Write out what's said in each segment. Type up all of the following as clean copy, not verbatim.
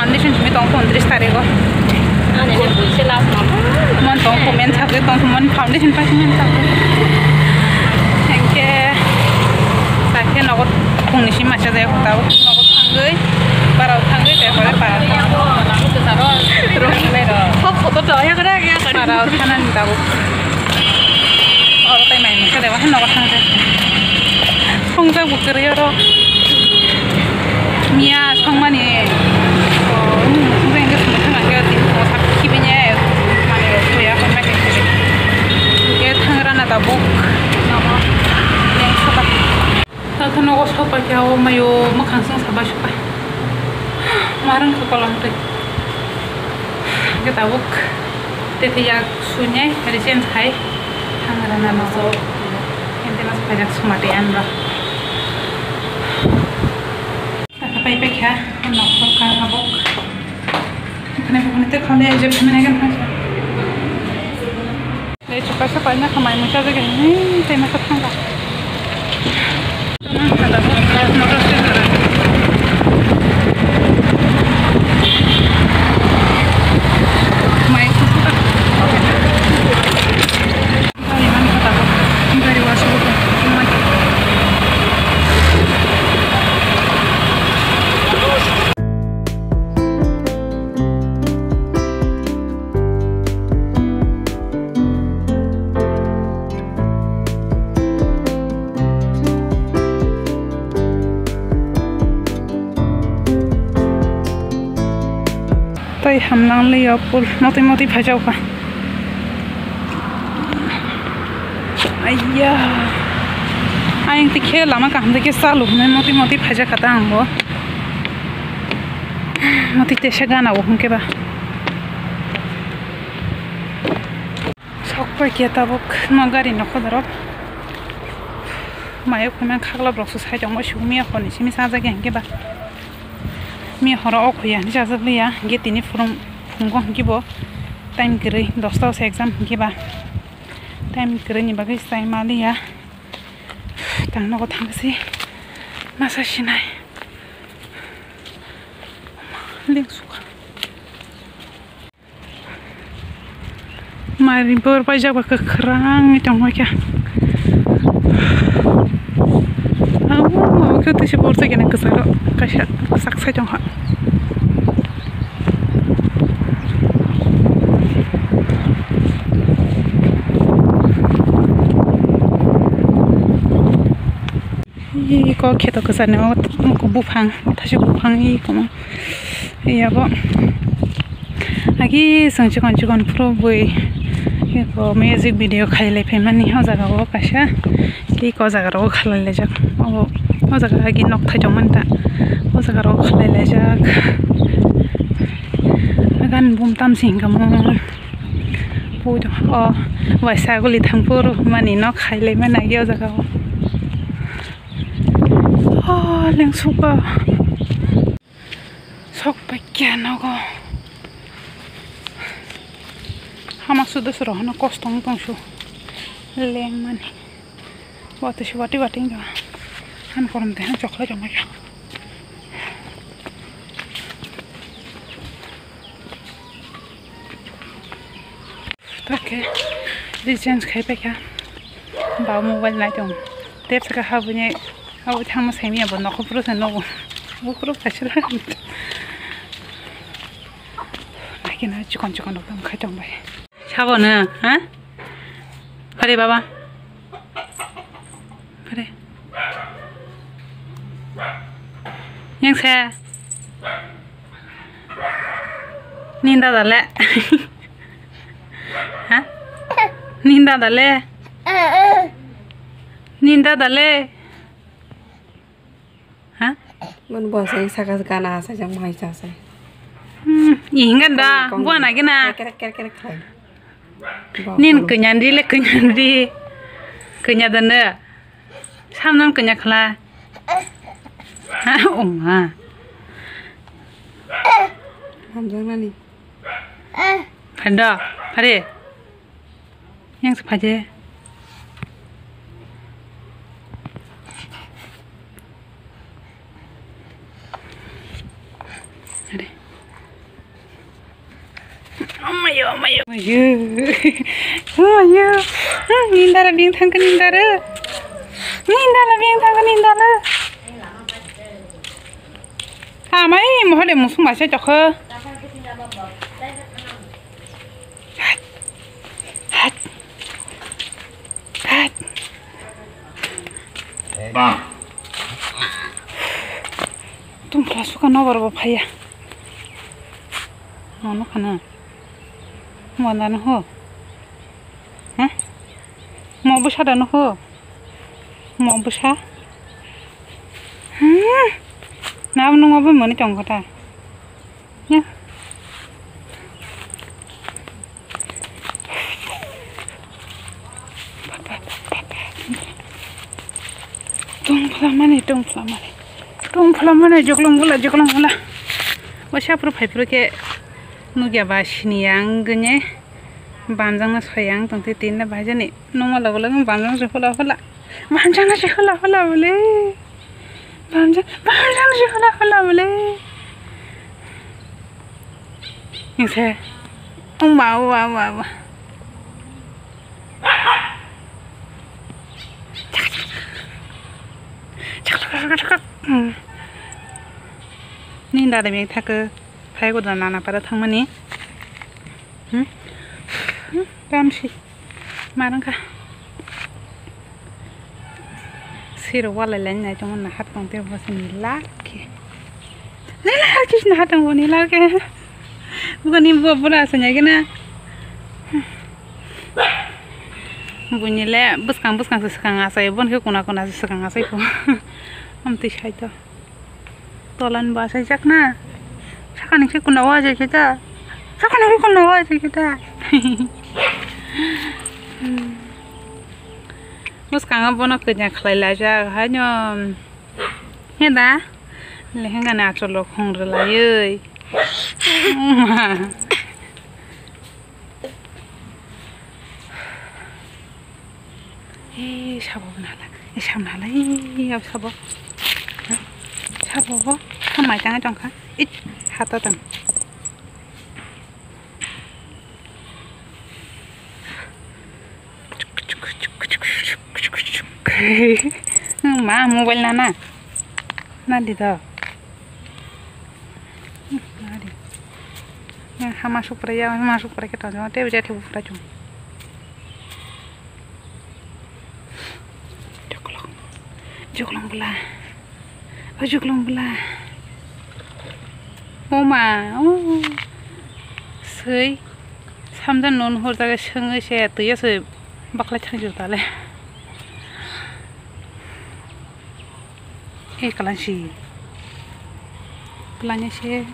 foundation cumi tong 29 tarik oh. Ane ne buise last mama. Mon tong komen sakwe tong mon foundation pas men sakwe. Engke sakhe nogot phungni sim masa jaya kotao nogot thangai barau thangai te kore para. Lalu ke saro terus mero. Hop foto to ya kada barau thanan tabu. Oro tai mai masa dewa nogot thangai. Phungja bukere ro. Mia songmani Enggak semua tengah ke tim mau tak kibinya mana tu ya kan macam tu. Dia tangerang ada buk nama yang sebab. Tak tahu nak siapa kaya o mayo makan sing sabah siapa. Marang ke kolam tu. Kita buk. Tetapi ya sunyi hari sen hai tangerang nama so. Yang tenas pajak sematian lah. Apa ipek ya? Nak makan apa? Kenapa kalau aja mana kan macam. Lepas cepat cepatnya kemana macam tu kan? Tema ketangga. Ada motor sendiri. Main tu tak. Kali mana kata aku? Dari wasu tu. Tay hamlang liya pul mati bhajaw ka. Ayya. Ayang tikhe lama kam deke salu me mati bhaja kata angbo. Mati tesha gana wo hunke ba. Sokpa kia tabuk nogari nokodarok. Mayo kumen khagla broksu sai jongbo shumi khoni simi saja ge henge ba. Mi horo ok ya ni jaza liya ge tini fungo gibo time kiri 10 ta exam giba time kiri ni bagai sai mali ya tang no thangsi masa shinai link suka mari bor pajak ba kerang jongwa kya mau ke tu bor sa gena kesaro kasha saksa jongha ko kheto kesane ko bufang tashi bufang I komo ya bo agi sangchikon pro boy ko music video khaile phemani ho jaga go kasha ki ko jaga ro khalale jak o jaga agi nok thai jomanta o jaga ro khalale jak agan bum tam sing kamo pujo o waisa goli thangpur mani nok khaile mana gi o jaga oh, leng suka. Sok pakai naga. Hamak sudah suruh nak kosong tongsu. Leng mani. Waktu si wati enggak. Han kolam teh coklat cuma ya. Oke. Di chance kayak pakai. Bawa mobile lah jom. Tiap sekarang punya. Aku cuma semi abon aku perlu senok, aku perlu pasir lagi. Lagi nak cukan dokter kacang bay. Siapa na? Hah? Pare baba. Pare. Yang saya. Ninda dale. Hah? Ninda dale. Ninda dale. Man bahasa sakas kana saja mai sasa. Ingat dah, buat lagi na. Kerek. Nin kenyandi le kenyandi. Kenyadana. Samnam kenyakla. Hah, oma. Hamzang nani. Panda, pare. Yang sepaje. Ada. Mayo. Nindara bing thangka nindara. Nindara bing thangka nindara. Amai mohode musung masih cokhe. Bang. Tum suka nomor apa ya? Mana kana? Mana noh? Hah? Mau besar dan noh? Mau besar? Nah, menunggu apa mana cong kata? Ya. Tung pelamane joklong bula. Wasiap pro pai pro ke nugia basini yang genye banjang na sayang tungti tin na baja ni nongma lagola banjang se hola banjang na se hola bole banjang na se hola bole Ise wow cak Ni nda da beng thak phai ko da nana para thangmani kamsi marangka sir wala len na jong na hat tong te bosni laki na hatang boni laki bukan ibu pura sanya kena bunyi le buskang sesekang asai bon ke kuna sesekang asai ko amti shaito tolan bahasa jakna sakani ke kuna waje kita buskang bono kenya khlaila ja hanyo heda lehenga na cholo khong rlayoi sabnala ab sabo kamai tanga jongka it hatatan ma mobile nana nadi to nadi masuk pada kita te bisa dibuka jom joklong bula oma sei samjan non hor jaga senge se tuya se bakla thang tale kalansi pelanya se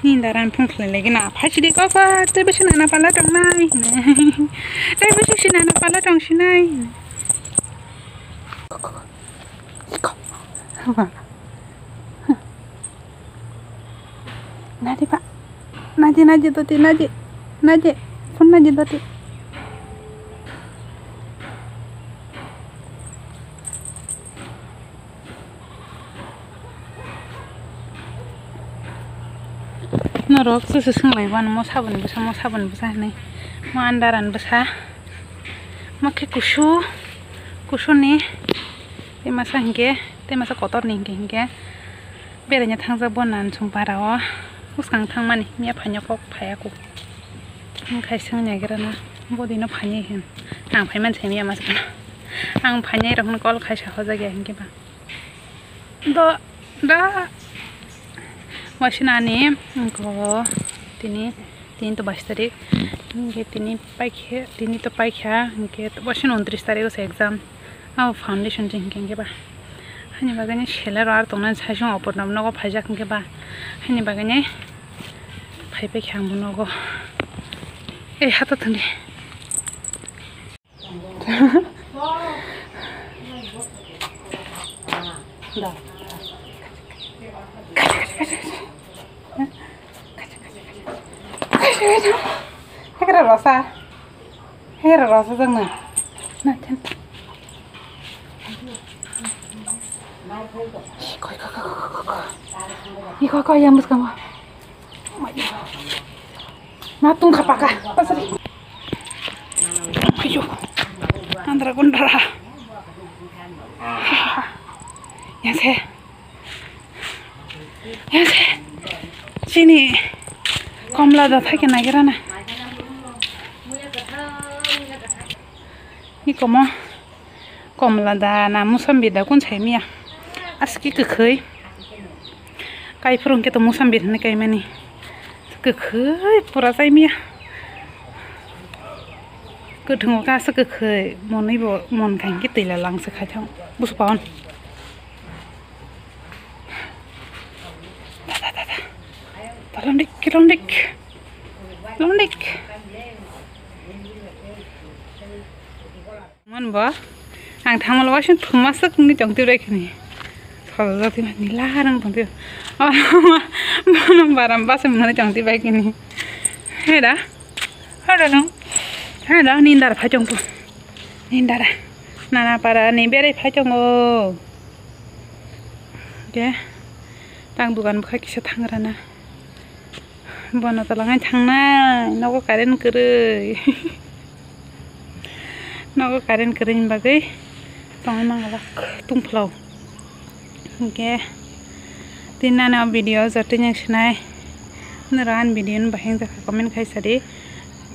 nindaran pungkle lagi na phachi de ka te besina na pala tong nai te besina na pala tong sinai Nadi pak, naji toti pun naji toti. Norok susung laiban mau sabun besar nih, mau andaran besar, makai kusu nih, temasa kotor nih hingga. Berenya thangja bonan sumparawa uskang thangmani mia phanyakok phayaku khai sangnya gerana bodino phanye hen ang phaiman chemia masana ang phanye rahun kol khai sa hoja ge hingke ba da washinani ko tini to 22 tarik hingke tini to paikha hingke washin 29 tarik se exam au foundation hingke ba hani bagane shelar ar tongna saisong opor namno go phajak ke ba hani bagane phaipe khang buno go hata thani da hekara rasa jangna na ten Iko yang bus kamu. Matung kapaka. Pasari. Ayo. Andra gondara. Yase. Sini. Komla da thake nagira na. Ni komo. Komla da na Musambi da kun chai mia. Aski kekhoi. Kai phurung ke to Musambi ne kai mani. Kekhoi pura chai mia. Kedung ka se kekhoi monai bo mon kan ki tila lang se kha chang. Buspon. Londik. Mon ba, ang thamal wasin thumasak ni chongti rakhini. Khawati ni larang chongti. Mon baram bas mon chongti baikini. Heda nindar phachong tu. Nindar. Nana para ni bere phachong. Ke. Tang dukan buka kisa tangrana. Bono talangan changna nogo karen kere. Nogo karen kerein bagai tongai mangala tungplau. Oke. Tina na video zati yang sinai. Neran video baheng tak komen kai sari.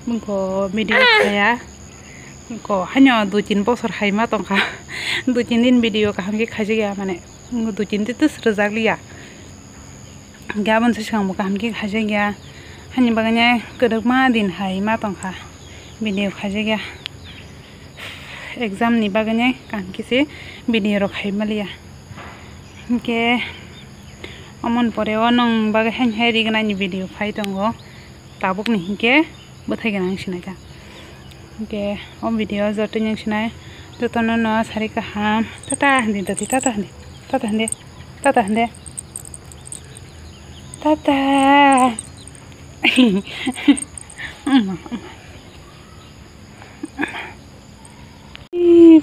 Mengko video saya. Mengko hanya 2-3 bosor hai ma tongka. 2-3 din video ka hamke khaji ya mane. 2-3 itu serjak liya. Gabon sesang muka hamki khaje gya hani baganya kedakma din hai ma tongkha video khaje gya exam ni baganya kan kise video ro khai malia ke amon pore onong baga han heri gna ni video phai tongo tabuk ni ke bothai gna sinai ka ke om video zote nyang sinai to tono no sari ka ham tata handi tata hande Tata.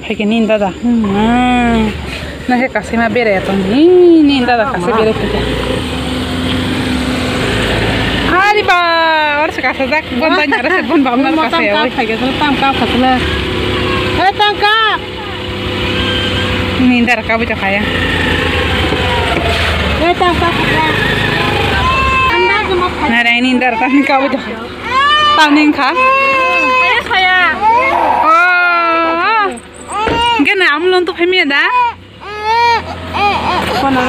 Pakai ninda dah. Nak kasih mah bere tu ni ninda dah kasih bere tu. Hari ba, orang sekarang dah bon banyak rasa bon bangun kasih ya. Pakai tu tangkap kasih. Tangkap. Ninda rakam tu kaya. Tangkap. Nara ini indar kan kau tu, tahu nih kah? Saya. Oh, gimana amulon tu kami ada? Mana?